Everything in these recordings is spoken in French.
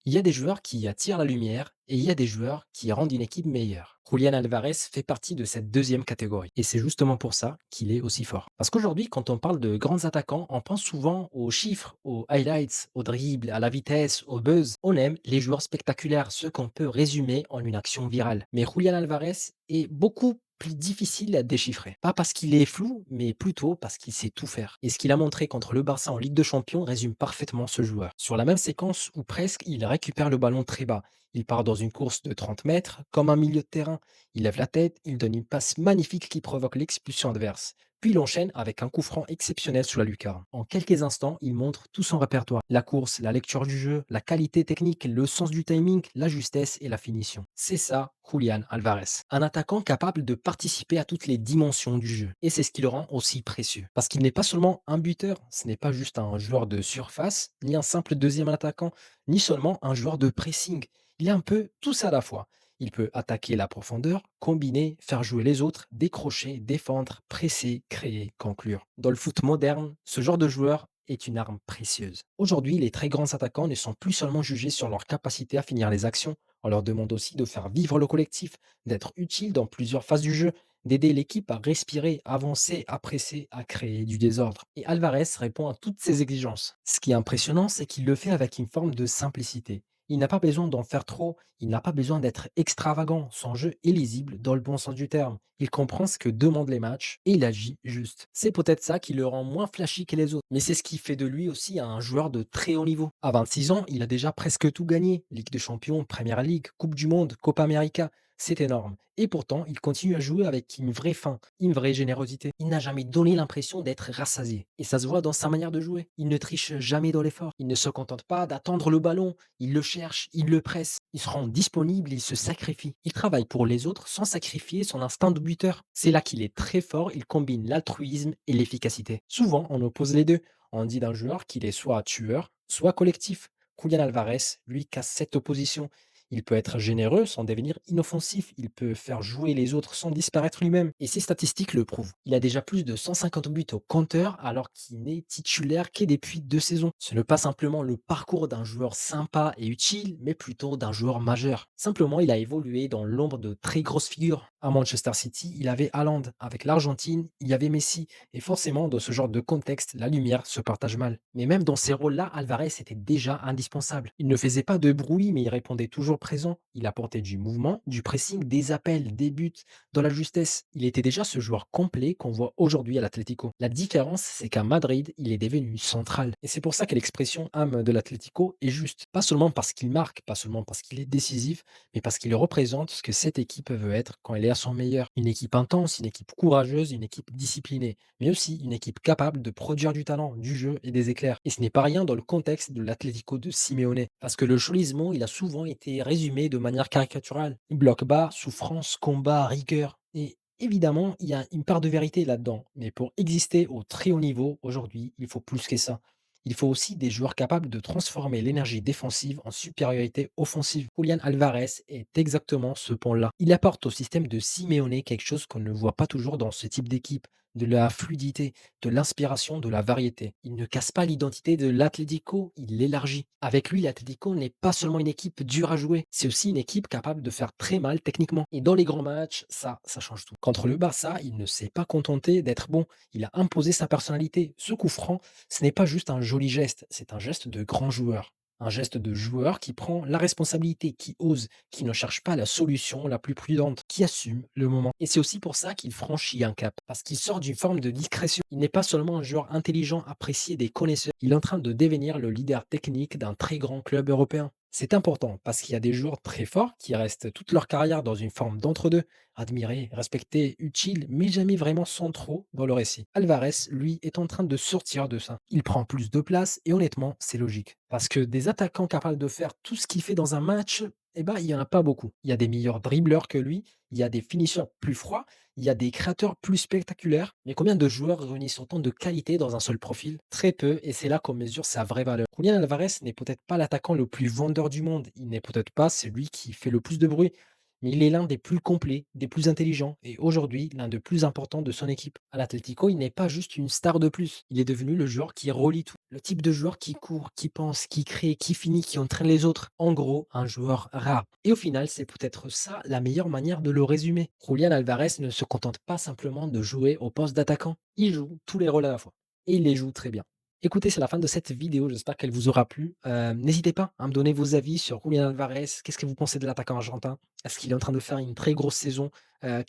Il y a des joueurs qui attirent la lumière et il y a des joueurs qui rendent une équipe meilleure. Julian Alvarez fait partie de cette deuxième catégorie. Et c'est justement pour ça qu'il est aussi fort. Parce qu'aujourd'hui, quand on parle de grands attaquants, on pense souvent aux chiffres, aux highlights, au dribble, à la vitesse, au buzz. On aime les joueurs spectaculaires, ceux qu'on peut résumer en une action virale. Mais Julian Alvarez est beaucoup plus difficile à déchiffrer. Pas parce qu'il est flou, mais plutôt parce qu'il sait tout faire. Et ce qu'il a montré contre le Barça en Ligue de Champions résume parfaitement ce joueur. Sur la même séquence où presque il récupère le ballon très bas. Il part dans une course de 30 mètres, comme un milieu de terrain. Il lève la tête, il donne une passe magnifique qui provoque l'expulsion adverse. Puis il enchaîne avec un coup franc exceptionnel sur la lucarne. En quelques instants, il montre tout son répertoire. La course, la lecture du jeu, la qualité technique, le sens du timing, la justesse et la finition. C'est ça, Julian Alvarez. Un attaquant capable de participer à toutes les dimensions du jeu. Et c'est ce qui le rend aussi précieux. Parce qu'il n'est pas seulement un buteur, ce n'est pas juste un joueur de surface, ni un simple deuxième attaquant, ni seulement un joueur de pressing. Il est un peu tout ça à la fois. Il peut attaquer la profondeur, combiner, faire jouer les autres, décrocher, défendre, presser, créer, conclure. Dans le foot moderne, ce genre de joueur est une arme précieuse. Aujourd'hui, les très grands attaquants ne sont plus seulement jugés sur leur capacité à finir les actions, on leur demande aussi de faire vivre le collectif, d'être utile dans plusieurs phases du jeu, d'aider l'équipe à respirer, avancer, à presser, à créer du désordre. Et Alvarez répond à toutes ces exigences. Ce qui est impressionnant, c'est qu'il le fait avec une forme de simplicité. Il n'a pas besoin d'en faire trop, il n'a pas besoin d'être extravagant, son jeu est lisible dans le bon sens du terme. Il comprend ce que demandent les matchs et il agit juste. C'est peut-être ça qui le rend moins flashy que les autres, mais c'est ce qui fait de lui aussi un joueur de très haut niveau. À 26 ans, il a déjà presque tout gagné. Ligue des Champions, Premier League, Coupe du Monde, Copa América, c'est énorme. Et pourtant, il continue à jouer avec une vraie faim, une vraie générosité. Il n'a jamais donné l'impression d'être rassasié. Et ça se voit dans sa manière de jouer. Il ne triche jamais dans l'effort. Il ne se contente pas d'attendre le ballon. Il le cherche, il le presse. Il se rend disponible, il se sacrifie. Il travaille pour les autres sans sacrifier son instinct de buteur. C'est là qu'il est très fort. Il combine l'altruisme et l'efficacité. Souvent, on oppose les deux. On dit d'un joueur qu'il est soit tueur, soit collectif. Julian Alvarez, lui, casse cette opposition. Il peut être généreux sans devenir inoffensif. Il peut faire jouer les autres sans disparaître lui-même. Et ses statistiques le prouvent. Il a déjà plus de 150 buts au compteur alors qu'il n'est titulaire que depuis 2 saisons. Ce n'est pas simplement le parcours d'un joueur sympa et utile, mais plutôt d'un joueur majeur. Simplement, il a évolué dans l'ombre de très grosses figures. À Manchester City, il avait Haaland. Avec l'Argentine, il y avait Messi. Et forcément, dans ce genre de contexte, la lumière se partage mal. Mais même dans ces rôles-là, Alvarez était déjà indispensable. Il ne faisait pas de bruit, mais il répondait toujours présent. Il apportait du mouvement, du pressing, des appels, des buts, dans la justesse. Il était déjà ce joueur complet qu'on voit aujourd'hui à l'Atlético. La différence, c'est qu'à Madrid, il est devenu central. Et c'est pour ça que l'expression âme de l'Atlético est juste. Pas seulement parce qu'il marque, pas seulement parce qu'il est décisif, mais parce qu'il représente ce que cette équipe veut être quand elle est à son meilleur. Une équipe intense, une équipe courageuse, une équipe disciplinée, mais aussi une équipe capable de produire du talent, du jeu et des éclairs. Et ce n'est pas rien dans le contexte de l'Atlético de Simeone, parce que le cholismo, il a souvent été résumé de manière caricaturale. Bloc bas, souffrance, combat, rigueur. Et évidemment, il y a une part de vérité là-dedans. Mais pour exister au très haut niveau, aujourd'hui, il faut plus que ça. Il faut aussi des joueurs capables de transformer l'énergie défensive en supériorité offensive. Julian Alvarez est exactement ce pont-là. Il apporte au système de Simeone quelque chose qu'on ne voit pas toujours dans ce type d'équipe, de la fluidité, de l'inspiration, de la variété. Il ne casse pas l'identité de l'Atlético, il l'élargit. Avec lui, l'Atlético n'est pas seulement une équipe dure à jouer, c'est aussi une équipe capable de faire très mal techniquement. Et dans les grands matchs, ça change tout. Contre le Barça, il ne s'est pas contenté d'être bon, il a imposé sa personnalité. Ce coup franc, ce n'est pas juste un joli geste, c'est un geste de grand joueur. Un geste de joueur qui prend la responsabilité, qui ose, qui ne cherche pas la solution la plus prudente, qui assume le moment. Et c'est aussi pour ça qu'il franchit un cap, parce qu'il sort d'une forme de discrétion. Il n'est pas seulement un joueur intelligent, apprécié des connaisseurs, il est en train de devenir le leader technique d'un très grand club européen. C'est important parce qu'il y a des joueurs très forts qui restent toute leur carrière dans une forme d'entre-deux, admirés, respectés, utiles, mais jamais vraiment centraux dans le récit. Alvarez, lui, est en train de sortir de ça. Il prend plus de place et honnêtement, c'est logique. Parce que des attaquants capables de faire tout ce qu'il fait dans un match, eh ben, il n'y en a pas beaucoup. Il y a des meilleurs dribbleurs que lui, il y a des finisseurs plus froids, il y a des créateurs plus spectaculaires. Mais combien de joueurs réunissent autant de qualité dans un seul profil? Très peu, et c'est là qu'on mesure sa vraie valeur. Julian Alvarez n'est peut-être pas l'attaquant le plus vendeur du monde, il n'est peut-être pas celui qui fait le plus de bruit, mais il est l'un des plus complets, des plus intelligents et aujourd'hui l'un des plus importants de son équipe. À l'Atlético, il n'est pas juste une star de plus, il est devenu le joueur qui relie tout. Le type de joueur qui court, qui pense, qui crée, qui finit, qui entraîne les autres. En gros, un joueur rare. Et au final, c'est peut-être ça la meilleure manière de le résumer. Julian Alvarez ne se contente pas simplement de jouer au poste d'attaquant, il joue tous les rôles à la fois. Et il les joue très bien. Écoutez, c'est la fin de cette vidéo, j'espère qu'elle vous aura plu. N'hésitez pas à me donner vos avis sur Julian Alvarez. Qu'est-ce que vous pensez de l'attaquant argentin? Est-ce qu'il est en train de faire une très grosse saison?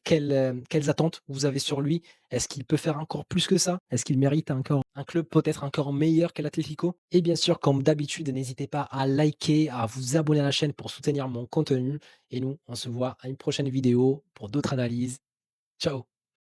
Quelles attentes vous avez sur lui? Est-ce qu'il peut faire encore plus que ça? Est-ce qu'il mérite encore un club peut-être encore meilleur que l'Atlético? Et bien sûr, comme d'habitude, n'hésitez pas à liker, à vous abonner à la chaîne pour soutenir mon contenu et nous, on se voit à une prochaine vidéo pour d'autres analyses. Ciao!